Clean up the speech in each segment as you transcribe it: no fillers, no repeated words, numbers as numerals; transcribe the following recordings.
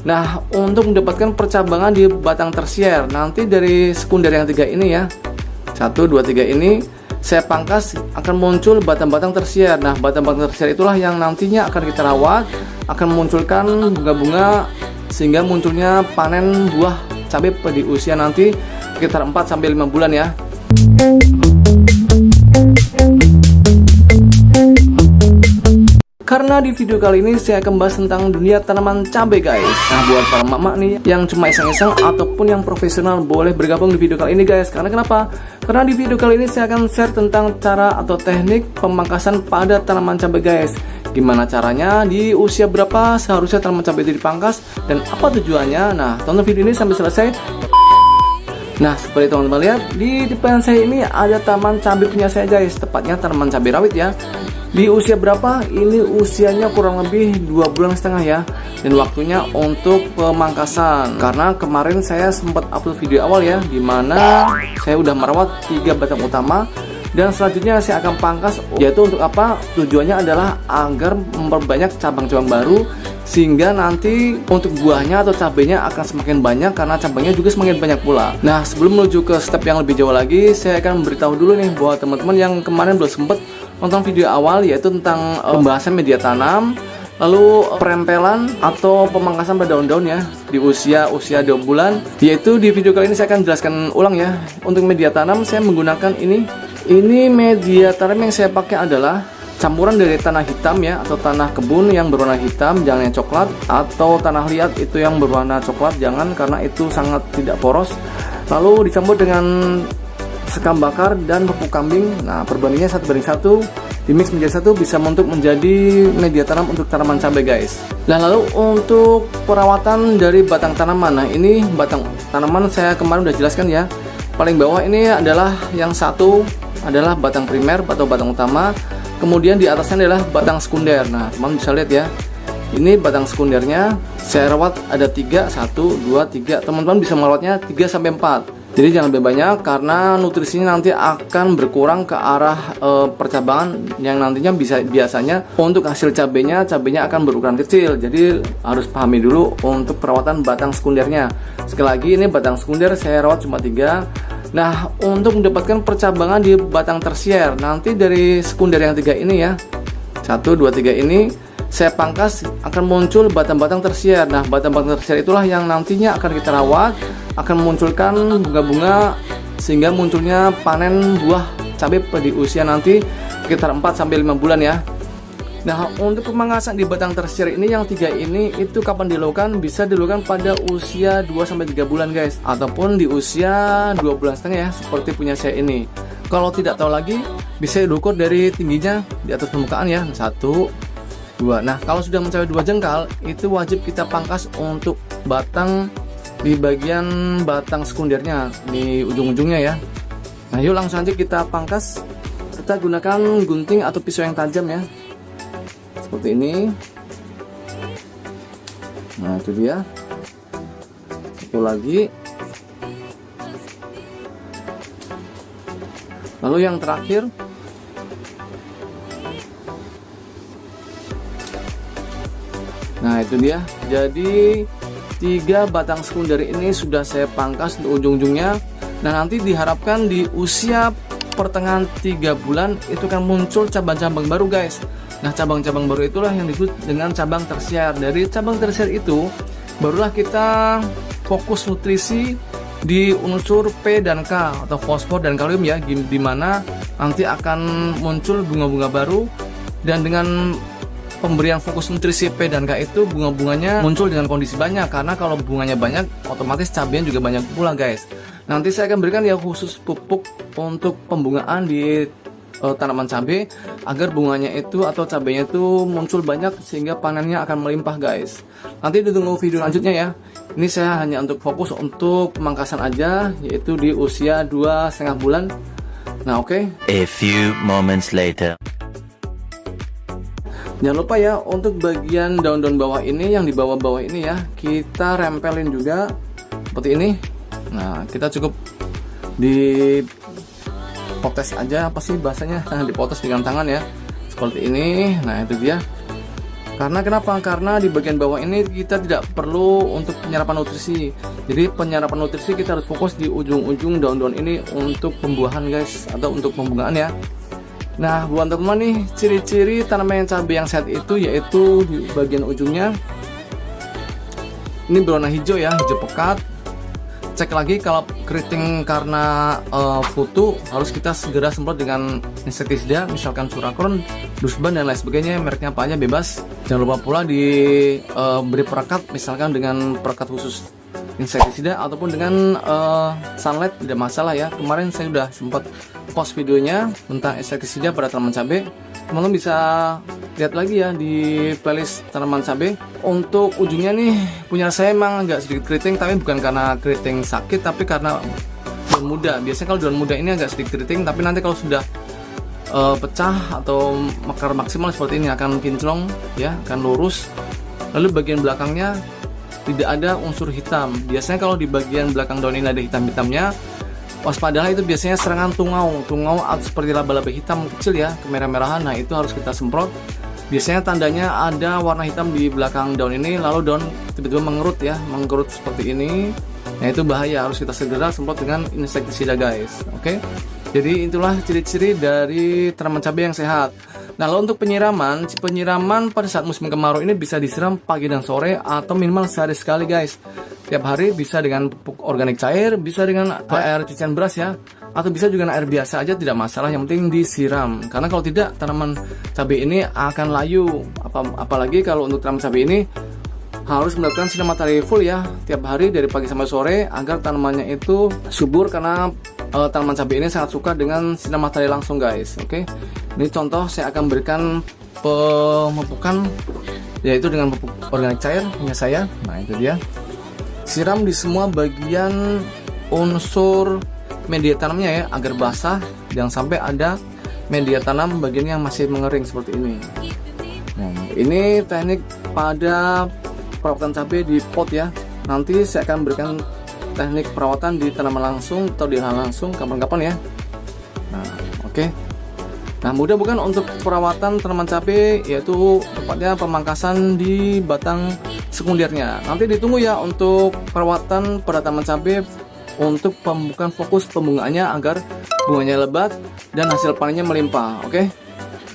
Nah, untuk mendapatkan percabangan di batang tersier, nanti dari sekunder yang 3 ini ya, 1, 2, 3 ini saya pangkas akan muncul batang-batang tersier. Nah, batang-batang tersier itulah yang nantinya akan kita rawat, akan memunculkan bunga-bunga sehingga munculnya panen buah cabai di usia nanti sekitar 4-5 bulan ya. Karena di video kali ini saya akan bahas tentang dunia tanaman cabai guys. Nah, buat para mama nih yang cuma iseng-iseng ataupun yang profesional boleh bergabung di video kali ini guys. Karena kenapa? Karena di video kali ini saya akan share tentang cara atau teknik pemangkasan pada tanaman cabai guys. Gimana caranya, di usia berapa seharusnya tanaman cabai itu dipangkas, dan apa tujuannya. Nah, tonton video ini sampai selesai. Nah, seperti teman-teman lihat, di depan saya ini ada tanaman cabai punya saya guys. Tepatnya tanaman cabai rawit ya. Di usia berapa? Ini usianya kurang lebih 2,5 bulan ya. Dan waktunya untuk pemangkasan. Karena kemarin saya sempat upload video awal ya, dimana saya udah merawat 3 batang utama. Dan selanjutnya saya akan pangkas, yaitu untuk apa? Tujuannya adalah agar memperbanyak cabang-cabang baru, sehingga nanti untuk buahnya atau cabenya akan semakin banyak, karena cabangnya juga semakin banyak pula. Nah, sebelum menuju ke step yang lebih jauh lagi, saya akan memberitahu dulu nih buat teman-teman yang kemarin belum sempat nonton video awal, yaitu tentang pembahasan media tanam, lalu perempelan atau pemangkasan pada daun-daun ya di usia 2 bulan. Yaitu di video kali ini saya akan jelaskan ulang ya. Untuk media tanam saya menggunakan ini media tanam yang saya pakai adalah campuran dari tanah hitam ya, atau tanah kebun yang berwarna hitam, jangan yang coklat, atau tanah liat itu yang berwarna coklat, jangan, karena itu sangat tidak poros. Lalu dicampur dengan sekam bakar dan pupuk kambing. Nah, perbandingannya 1:1, dimix menjadi 1, bisa untuk menjadi media tanam untuk tanaman cabai guys. Nah, lalu untuk perawatan dari batang tanaman. Nah, ini batang tanaman saya kemarin udah jelaskan ya. Paling bawah ini adalah yang satu adalah batang primer atau batang utama. Kemudian di atasnya adalah batang sekunder. Nah, teman bisa lihat ya. Ini batang sekundernya saya rawat ada 3, 1, 2, 3. Teman-teman bisa merawatnya 3-4. Jadi jangan lebih banyak, karena nutrisinya nanti akan berkurang ke arah percabangan yang nantinya biasanya untuk hasil cabenya akan berukuran kecil. Jadi harus pahami dulu untuk perawatan batang sekundernya. Sekali lagi, ini batang sekunder saya rawat cuma 3. Nah, untuk mendapatkan percabangan di batang tersier, nanti dari sekunder yang 3 ini ya, 1, 2, 3 ini saya pangkas akan muncul batang-batang tersier. Nah, batang-batang tersier itulah yang nantinya akan kita rawat, akan memunculkan bunga-bunga sehingga munculnya panen buah cabai di usia nanti sekitar 4-5 bulan ya. Nah, untuk pemangkasan di batang tersier ini yang 3 ini itu kapan dilakukan? Bisa dilakukan pada usia 2-3 bulan guys, ataupun di usia 2,5 bulan ya, seperti punya saya ini. Kalau tidak tahu lagi, bisa diukur dari tingginya di atas permukaan ya, 1, 2. Nah, kalau sudah mencapai 2 jengkal, itu wajib kita pangkas untuk batang di bagian batang sekundernya, di ujung-ujungnya ya. Nah, yuk langsung aja kita pangkas. Kita gunakan gunting atau pisau yang tajam ya, seperti ini. Nah, itu dia. Satu lagi. Lalu yang terakhir. Nah, itu dia. Jadi 3 batang sekunder ini sudah saya pangkas untuk ujung-ujungnya. Nah, nanti diharapkan di usia pertengahan 3 bulan itu kan muncul cabang-cabang baru guys. Nah, cabang-cabang baru itulah yang disebut dengan cabang tersier. Dari cabang tersier itu barulah kita fokus nutrisi di unsur P dan K atau fosfor dan kalium ya, di mana nanti akan muncul bunga-bunga baru. Dan dengan pemberian fokus nutrisi P dan K itu, bunga-bunganya muncul dengan kondisi banyak, karena kalau bunganya banyak otomatis cabenya juga banyak pula guys. Nanti saya akan berikan ya khusus pupuk untuk pembungaan di tanaman cabai, agar bunganya itu atau cabenya itu muncul banyak sehingga panennya akan melimpah guys. Nanti ditunggu video lanjutnya ya. Ini saya hanya untuk fokus untuk pemangkasan aja, yaitu di usia 2,5 bulan. Nah, oke. A few moments later. Jangan lupa ya, untuk bagian daun-daun bawah ini, yang di bawah-bawah ini ya, kita rempelin juga seperti ini. Nah, kita cukup di potes aja, apa sih bahasanya, dipotes dengan tangan ya, seperti ini. Nah, itu dia. Karena kenapa? Karena di bagian bawah ini kita tidak perlu untuk penyerapan nutrisi. Jadi penyerapan nutrisi kita harus fokus di ujung-ujung daun-daun ini untuk pembuahan guys, atau untuk pembungaan ya. Nah buat teman-teman nih, ciri-ciri tanaman cabai yang sehat itu yaitu di bagian ujungnya ini berwarna hijau ya, hijau pekat. Cek lagi kalau keriting karena kutu, harus kita segera semprot dengan insektisida, misalkan Surakron, Dusban dan lain sebagainya. Mereknya apa aja bebas. Jangan lupa pula diberi perekat, misalkan dengan perekat khusus insektisida ataupun dengan sunlight, tidak masalah ya. Kemarin saya sudah sempat post videonya tentang insektisida pada tanaman cabai. Teman-teman bisa lihat lagi ya di playlist tanaman cabai. Untuk ujungnya nih punya saya emang agak sedikit keriting, tapi bukan karena keriting sakit, tapi karena daun muda. Biasanya kalau daun muda ini agak sedikit keriting, tapi nanti kalau sudah pecah atau mekar maksimal seperti ini akan kinclong ya, akan lurus. Lalu bagian belakangnya tidak ada unsur hitam. Biasanya kalau di bagian belakang daun ini ada hitam-hitamnya, waspadalah, itu biasanya serangan tungau atau seperti laba-laba hitam kecil ya, kemerah-merahan. Nah itu harus kita semprot. Biasanya tandanya ada warna hitam di belakang daun ini, lalu daun tiba-tiba mengerut ya, mengerut seperti ini. Nah itu bahaya, harus kita segera semprot dengan insektisida guys. Oke, jadi itulah ciri-ciri dari tanaman cabai yang sehat. Nah lalu untuk penyiraman pada saat musim kemarau ini bisa disiram pagi dan sore atau minimal sehari sekali guys. Tiap hari, bisa dengan pupuk organik cair, bisa dengan air cucian beras ya, atau bisa juga air biasa aja, tidak masalah, yang penting disiram. Karena kalau tidak, tanaman cabai ini akan layu. Apalagi kalau untuk tanaman cabai ini harus mendapatkan sinar matahari full ya, tiap hari dari pagi sampai sore, agar tanamannya itu subur. Karena tanaman cabai ini sangat suka dengan sinar matahari langsung guys. Oke, ini contoh saya akan berikan pemupukan, yaitu dengan pupuk organik cair punya saya. Nah itu dia, siram di semua bagian unsur media tanamnya ya, agar basah, jangan sampai ada media tanam bagian yang masih mengering seperti ini. Nah, ini teknik pada perawatan cabai di pot ya. Nanti saya akan berikan teknik perawatan di tanaman langsung atau di lahan langsung kapan-kapan ya. Nah, oke. Nah, mudah-mudahan untuk perawatan tanaman cabai, yaitu tepatnya pemangkasan di batang sekundernya. Nanti ditunggu ya untuk perawatan pada tanaman cabai untuk bukan fokus pembungaannya agar bunganya lebat dan hasil panennya melimpah. Oke,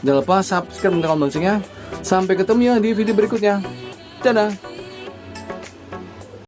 jangan lupa subscribe dan tekan loncengnya. Sampai ketemu ya di video berikutnya. Dadah.